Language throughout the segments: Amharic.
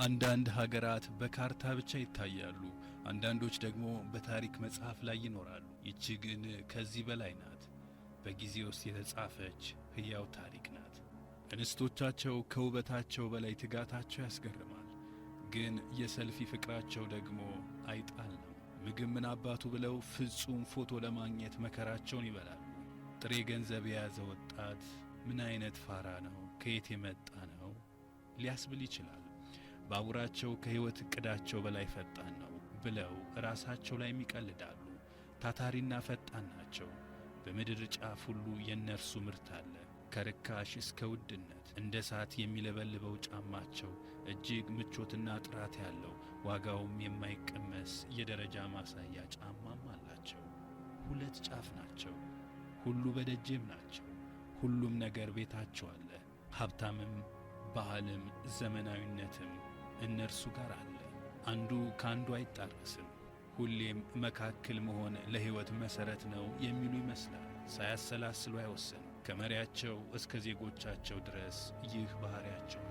አንዳንድ ሀገራት በካርታ ብቻ ይታያሉ፣ አንዳንዶች ደግሞ በታሪክ መጽሐፍ ላይ ይኖራሉ። ይቺ ግን ከዚህ በላይ ናት። በጊዜ ውስጥ የተጻፈች ሕያው ታሪክ ናት። እንስቶቻቸው ከውበታቸው በላይ ትጋታቸው ያስገርማል። ግን የሰልፊ ፍቅራቸው ደግሞ አይጣል ነው። ምግብ ምን አባቱ ብለው ፍጹም ፎቶ ለማግኘት መከራቸውን ይበላሉ። ጥሬ ገንዘብ የያዘ ወጣት ምን አይነት ፋራ ነው፣ ከየት የመጣ ነው ሊያስብል ይችላል። ባቡራቸው ከሕይወት ዕቅዳቸው በላይ ፈጣን ነው ብለው ራሳቸው ላይ ይቀልዳሉ። ታታሪና ፈጣን ናቸው። በምድር ጫፍ ሁሉ የእነርሱ ምርት አለ። ከርካሽ እስከ ውድነት እንደ እሳት የሚለበልበው ጫማቸው እጅግ ምቾትና ጥራት ያለው ዋጋውም የማይቀመስ የደረጃ ማሳያ ጫማም አላቸው። ሁለት ጫፍ ናቸው። ሁሉ በደጄም ናቸው። ሁሉም ነገር ቤታቸው አለ። ሀብታምም፣ ባህልም፣ ዘመናዊነትም እነርሱ ጋር አለ። አንዱ ከአንዱ አይጣረስም። ሁሌም መካከል መሆን ለሕይወት መሠረት ነው የሚሉ ይመስላል። ሳያሰላስሉ አይወስኑ። ከመሪያቸው እስከ ዜጎቻቸው ድረስ ይህ ባህሪያቸው ነው።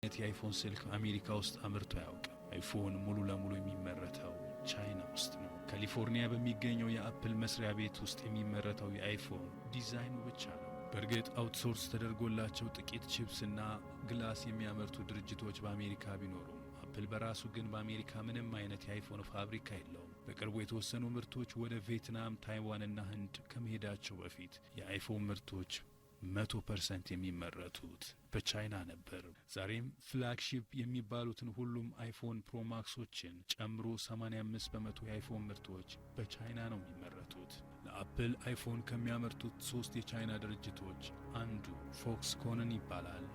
የአይፎን ስልክ አሜሪካ ውስጥ አምርቶ አያውቅም። አይፎን ሙሉ ለሙሉ የሚመረተው ቻይና ውስጥ ነው። ካሊፎርኒያ በሚገኘው የአፕል መስሪያ ቤት ውስጥ የሚመረተው የአይፎን ዲዛይኑ ብቻ ነው። በእርግጥ አውትሶርስ ተደርጎላቸው ጥቂት ቺፕስና ግላስ የሚያመርቱ ድርጅቶች በአሜሪካ ቢኖሩም አፕል በራሱ ግን በአሜሪካ ምንም አይነት የአይፎን ፋብሪካ የለውም። በቅርቡ የተወሰኑ ምርቶች ወደ ቪየትናም፣ ታይዋንና ህንድ ከመሄዳቸው በፊት የአይፎን ምርቶች 100% የሚመረቱት በቻይና ነበር። ዛሬም ፍላግሺፕ የሚባሉትን ሁሉም አይፎን ፕሮማክሶችን ጨምሮ 85 በመቶ የአይፎን ምርቶች በቻይና ነው የሚመረቱት። ለአፕል አይፎን ከሚያመርቱት 3 የቻይና ድርጅቶች አንዱ ፎክስኮንን ይባላል።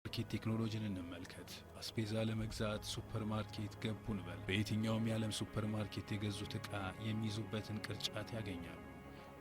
ማርኬት ቴክኖሎጂን እንመልከት። አስቤዛ ለመግዛት ሱፐርማርኬት ገቡ እንበል። በየትኛውም የዓለም ሱፐርማርኬት የገዙት ዕቃ የሚይዙበትን ቅርጫት ያገኛሉ።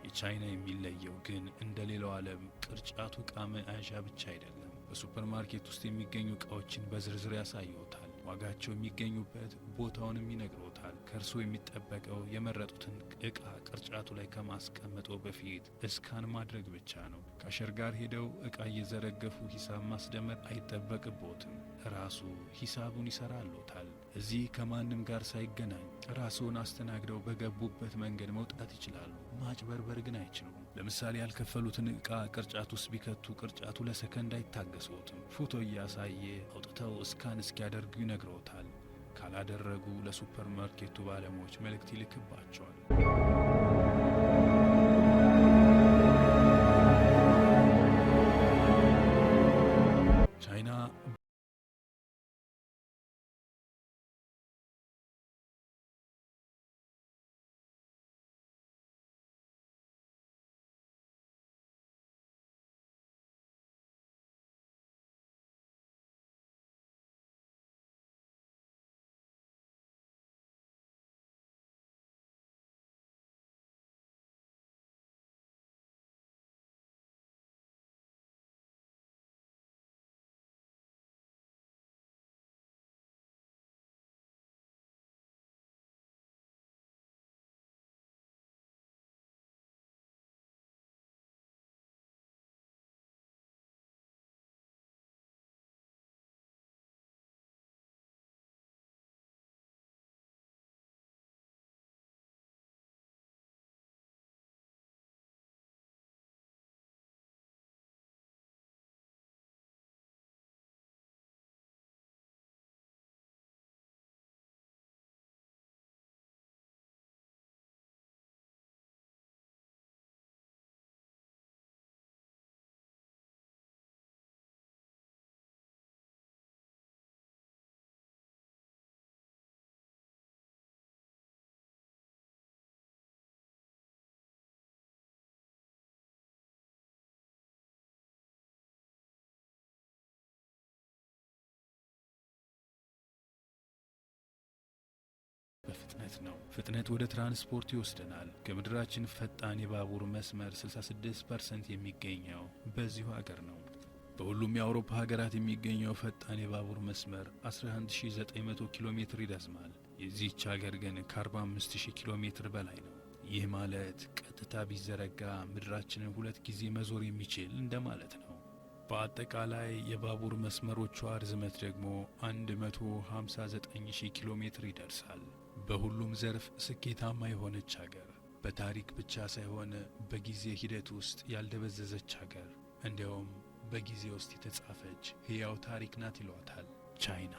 የቻይና የሚለየው ግን እንደ ሌላው ዓለም ቅርጫቱ ዕቃ መያዣ ብቻ አይደለም። በሱፐርማርኬት ውስጥ የሚገኙ ዕቃዎችን በዝርዝር ያሳየዎታል። ዋጋቸው የሚገኙበት ቦታውንም ይነግሮታል። ከእርሶ የሚጠበቀው የመረጡትን ዕቃ ቅርጫቱ ላይ ከማስቀመጦ በፊት እስካን ማድረግ ብቻ ነው። ካሸር ጋር ሄደው ዕቃ እየዘረገፉ ሂሳብ ማስደመር አይጠበቅቦትም። ራሱ ሂሳቡን ይሰራልዎታል። እዚህ ከማንም ጋር ሳይገናኝ ራስዎን አስተናግደው በገቡበት መንገድ መውጣት ይችላሉ። ማጭበርበር ግን አይችሉም። ለምሳሌ ያልከፈሉትን ዕቃ ቅርጫት ውስጥ ቢከቱ ቅርጫቱ ለሰከንድ አይታገስዎትም። ፎቶ እያሳየ አውጥተው እስካን እስኪያደርጉ ይነግሮታል። ካላደረጉ ለሱፐርማርኬቱ ባለሙያዎች መልእክት ይልክባቸዋል። ፍጥነት ነው። ፍጥነት ወደ ትራንስፖርት ይወስደናል። ከምድራችን ፈጣን የባቡር መስመር 66% የሚገኘው በዚሁ ሀገር ነው። በሁሉም የአውሮፓ ሀገራት የሚገኘው ፈጣን የባቡር መስመር 11900 ኪሎ ሜትር ይረዝማል። የዚህች ሀገር ግን ከ45000 ኪሎ ሜትር በላይ ነው። ይህ ማለት ቀጥታ ቢዘረጋ ምድራችንን 2 ጊዜ መዞር የሚችል እንደማለት ነው። በአጠቃላይ የባቡር መስመሮቿ ርዝመት ደግሞ 159000 ኪሎ ሜትር ይደርሳል። በሁሉም ዘርፍ ስኬታማ የሆነች ሀገር፣ በታሪክ ብቻ ሳይሆን በጊዜ ሂደት ውስጥ ያልደበዘዘች ሀገር፣ እንዲያውም በጊዜ ውስጥ የተጻፈች ሕያው ታሪክ ናት ይሏታል ቻይና።